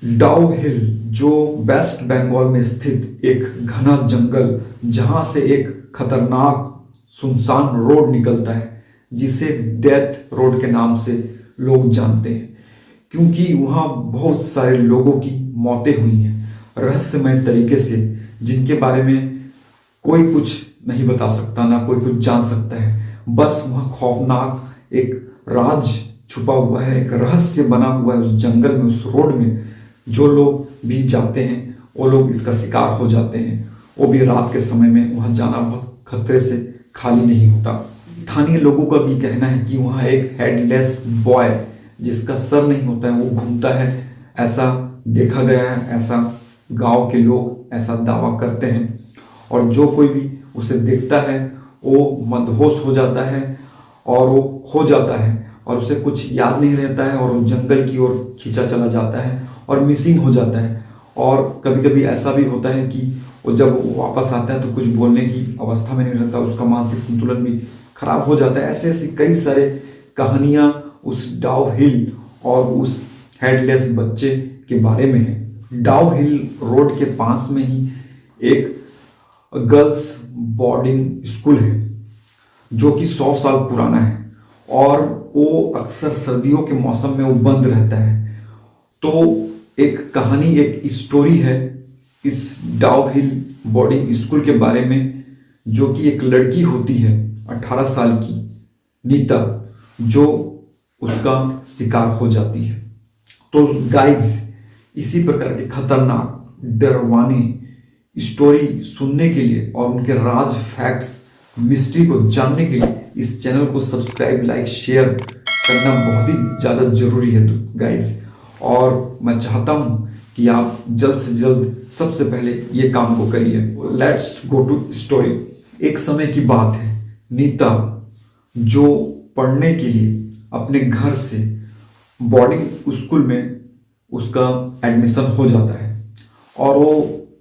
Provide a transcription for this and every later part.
डाउ हिल जो वेस्ट बंगाल में स्थित एक घना जंगल, जहां से एक खतरनाक सुनसान रोड निकलता है जिसे डेथ रोड के नाम से लोग जानते हैं, क्योंकि वहां बहुत सारे लोगों की मौतें हुई हैं रहस्यमय तरीके से, जिनके बारे में कोई कुछ नहीं बता सकता, ना कोई कुछ जान सकता है। बस वहां खौफनाक एक राज छुपा हुआ है, एक रहस्य बना हुआ है उस जंगल में, उस रोड में। जो लोग भी जाते हैं वो लोग इसका शिकार हो जाते हैं, वो भी रात के समय में। वहां जाना बहुत खतरे से खाली नहीं होता। स्थानीय लोगों का भी कहना है कि वहां एक हेडलेस बॉय जिसका सर नहीं होता है वो घूमता है, ऐसा देखा गया है। ऐसा गांव के लोग ऐसा दावा करते हैं, और जो कोई भी उसे देखता है वो मदहोश हो जाता है और वो खो जाता है और उसे कुछ याद नहीं रहता है, और वो जंगल की ओर खींचा चला जाता है और मिसिंग हो जाता है। और कभी कभी ऐसा भी होता है कि वो जब वापस आता है तो कुछ बोलने की अवस्था में नहीं रहता, उसका मानसिक संतुलन भी खराब हो जाता है। ऐसे ऐसी कई सारे कहानियां उस डाउ हिल और उस हेडलेस बच्चे के बारे में है। डाउ हिल रोड के पास में ही एक गर्ल्स बोर्डिंग स्कूल है जो कि 100 साल पुराना है, और वो अक्सर सर्दियों के मौसम में वो बंद रहता है। तो एक कहानी, एक स्टोरी है इस डाउ हिल बोर्डिंग स्कूल के बारे में, जो कि एक लड़की होती है 18 साल की, नीता, जो उसका शिकार हो जाती है। तो गाइज, इसी प्रकार के खतरनाक डरवाने स्टोरी सुनने के लिए और उनके राज, फैक्ट्स, मिस्ट्री को जानने के लिए इस चैनल को सब्सक्राइब, लाइक, शेयर करना बहुत ही ज़्यादा जरूरी है गाइज। और मैं चाहता हूँ कि आप जल्द से जल्द सबसे पहले ये काम को करिए। Let's go to story. एक समय की बात है, नीता जो पढ़ने के लिए अपने घर से बोर्डिंग स्कूल में उसका एडमिशन हो जाता है, और वो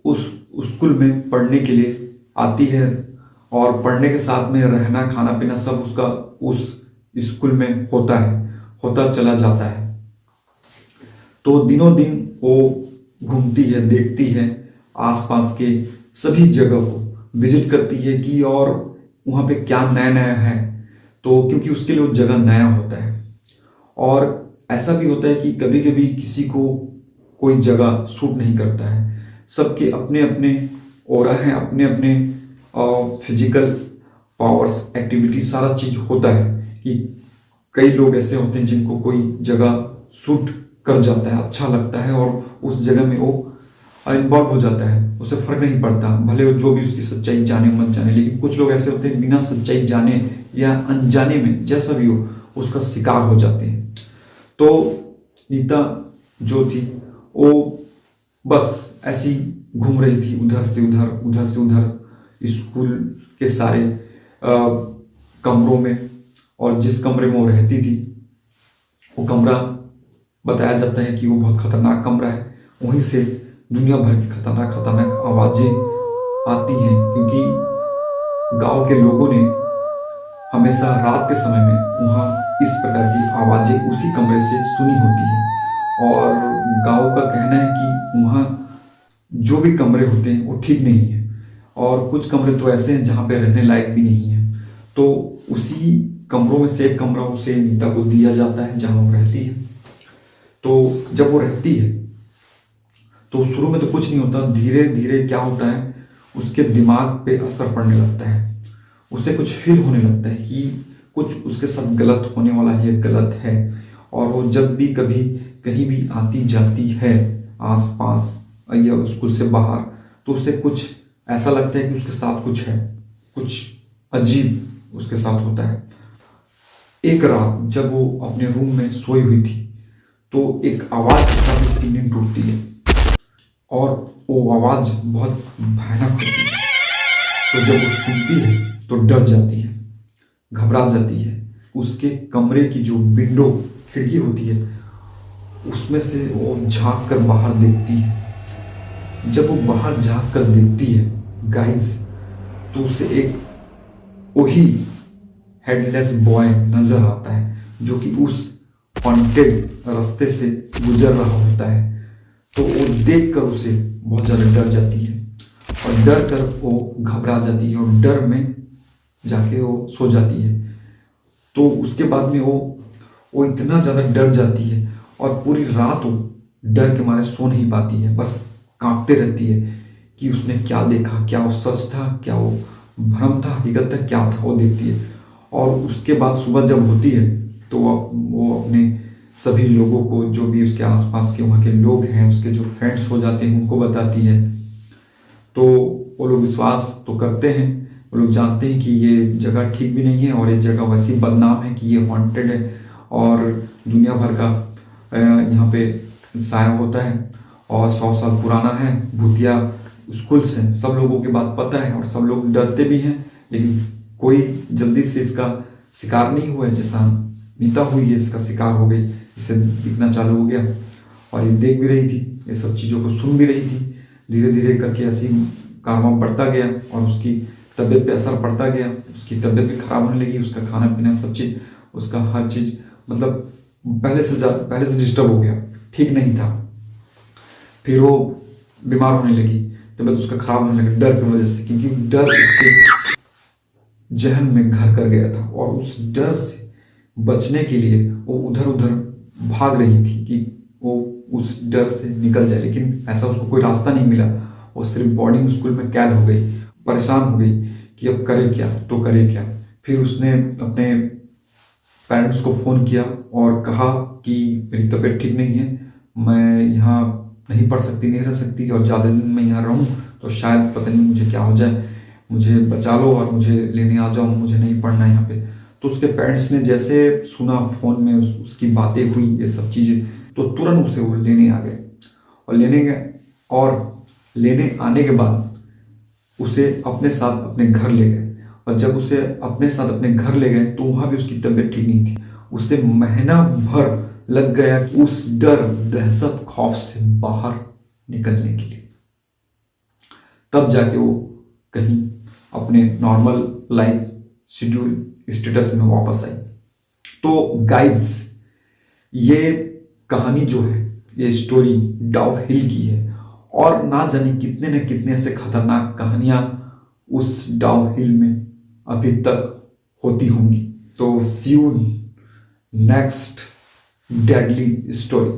उस स्कूल में पढ़ने के लिए आती है, और पढ़ने के साथ में रहना, खाना पीना सब उसका उस स्कूल में होता चला जाता है। तो दिनों दिन वो घूमती है, देखती है आसपास के सभी जगह को विजिट करती है कि और वहाँ पे क्या नया नया है। तो क्योंकि उसके लिए वो जगह नया होता है, और ऐसा भी होता है कि कभी कभी किसी को कोई जगह सूट नहीं करता है। सबके अपने अपने ऑरा हैं, अपने अपने फिजिकल पावर्स, एक्टिविटी, सारा चीज होता है कि कई लोग ऐसे होते हैं जिनको कोई जगह सूट कर जाता है, अच्छा लगता है, और उस जगह में वो इन्वॉल्व हो जाता है, उसे फर्क नहीं पड़ता, भले वो जो भी उसकी सच्चाई जाने मत जाने। लेकिन कुछ लोग ऐसे होते हैं बिना सच्चाई जाने या अनजाने में, जैसा भी हो, उसका शिकार हो जाते हैं। तो नीता जो थी वो बस ऐसी घूम रही थी, उधर से उधर स्कूल के सारे कमरों में, और जिस कमरे में वो रहती थी वो कमरा बताया जाता है कि वो बहुत खतरनाक कमरा है। वहीं से दुनिया भर की खतरनाक आवाजें आती हैं, क्योंकि गांव के लोगों ने हमेशा रात के समय में वहाँ इस प्रकार की आवाजें उसी कमरे से सुनी होती है। और गांव का कहना है कि वहाँ जो भी कमरे होते हैं वो ठीक नहीं है, और कुछ कमरे तो ऐसे हैं जहाँ पे रहने लायक भी नहीं है। तो उसी कमरों में से एक कमरा उसे, नीता को दिया जाता है जहाँ वो रहती है। तो जब वो रहती है तो शुरू में तो कुछ नहीं होता, धीरे धीरे क्या होता है, उसके दिमाग पे असर पड़ने लगता है, उसे कुछ फील होने लगता है कि कुछ उसके साथ गलत होने वाला है, गलत है। और वो जब भी कभी कहीं भी आती जाती है आसपास या स्कूल से बाहर, तो उसे कुछ ऐसा लगता है कि उसके साथ कुछ है, कुछ अजीब उसके साथ होता है। एक रात जब वो अपने रूम में सोई हुई थी तो एक आवाज के साथ उसकी नींद टूटती है, और वो आवाज बहुत भयानक होती है। तो जब वो सुनती है तो डर जाती है, घबरा जाती है। उसके कमरे की जो विंडो, खिड़की होती है, उसमें से वो झांक कर बाहर देखती है। जब वो बाहर झांक कर देखती है गाइस, तो उसे एक वही हेडलेस बॉय नजर आता है जो कि उस हॉन्टेड रास्ते से गुजर रहा होता है। तो वो देख कर उसे बहुत ज़्यादा डर जाती है और डर कर वो घबरा जाती है और डर में जाके वो सो जाती है। तो उसके बाद में वो इतना ज़्यादा डर जाती है और पूरी रात वो डर के मारे सो नहीं पाती है, बस कांपते रहती है कि उसने क्या देखा, क्या वो सच था, क्या वो भ्रम था, हकीकत था, क्या था, वो देखती है। और उसके बाद सुबह जब होती है तो वो अपने सभी लोगों को, जो भी उसके आसपास के वहाँ के लोग हैं, उसके जो फ्रेंड्स हो जाते हैं, उनको बताती है। तो वो लोग विश्वास तो करते हैं, वो लोग जानते हैं कि ये जगह ठीक भी नहीं है और ये जगह वैसी बदनाम है कि ये हॉन्टेड है और दुनिया भर का यहाँ पे साया होता है और 100 साल पुराना है। भूतिया स्कूल्स हैं, सब लोगों की बात पता है और सब लोग डरते भी हैं, लेकिन कोई जल्दी से इसका शिकार नहीं हुआ है। जैसा नीता हुई है इसका शिकार हो गई, इसे दिखना चालू हो गया और ये देख भी रही थी, ये सब चीज़ों को सुन भी रही थी। धीरे धीरे करके ऐसी कारवां बढ़ता गया और उसकी तबीयत पे असर पड़ता गया, उसकी तबीयत भी खराब होने लगी, उसका खाना पीना सब चीज़, उसका हर चीज़ मतलब पहले से डिस्टर्ब हो गया, ठीक नहीं था। फिर वो बीमार होने लगी, तबीयत उसका खराब होने लगी डर की वजह से, क्योंकि डर उसके जहन में घर कर गया था और उस डर से बचने के लिए वो उधर उधर भाग रही थी कि वो उस डर से निकल जाए, लेकिन ऐसा उसको कोई रास्ता नहीं मिला। वो सिर्फ बोर्डिंग स्कूल में कैद हो गई, परेशान हो गई कि अब करे क्या, तो करे क्या। फिर उसने अपने पेरेंट्स को फ़ोन किया और कहा कि मेरी तबीयत ठीक नहीं है, मैं यहाँ नहीं पढ़ सकती, नहीं रह सकती, और ज़्यादा दिन मैं यहाँ रहूँ तो शायद पता नहीं मुझे क्या हो जाए, मुझे बचा लो और मुझे लेने आ जाओ, मुझे नहीं पढ़ना है यहाँ पे। तो उसके पेरेंट्स ने जैसे सुना फ़ोन में उसकी बातें हुई, ये सब चीज़ें, तो तुरंत उसे वो लेने आ गए और लेने आने के बाद उसे अपने साथ अपने घर ले गए। और जब उसे अपने साथ अपने घर ले गए तो वहाँ भी उसकी तबीयत ठीक नहीं थी। उसे महीना भर लग गया उस डर, दहशत, खौफ से बाहर निकलने के लिए। तब जाके वो कहीं अपने नॉर्मल लाइफ शेड्यूल स्टेटस में वापस आई। तो गाइज, ये कहानी जो है, ये स्टोरी डाउ हिल की है और ना जाने कितने न कितने ऐसे खतरनाक कहानियां उस डाउ हिल में अभी तक होती होंगी। तो सी यू नेक्स्ट डेडली स्टोरी।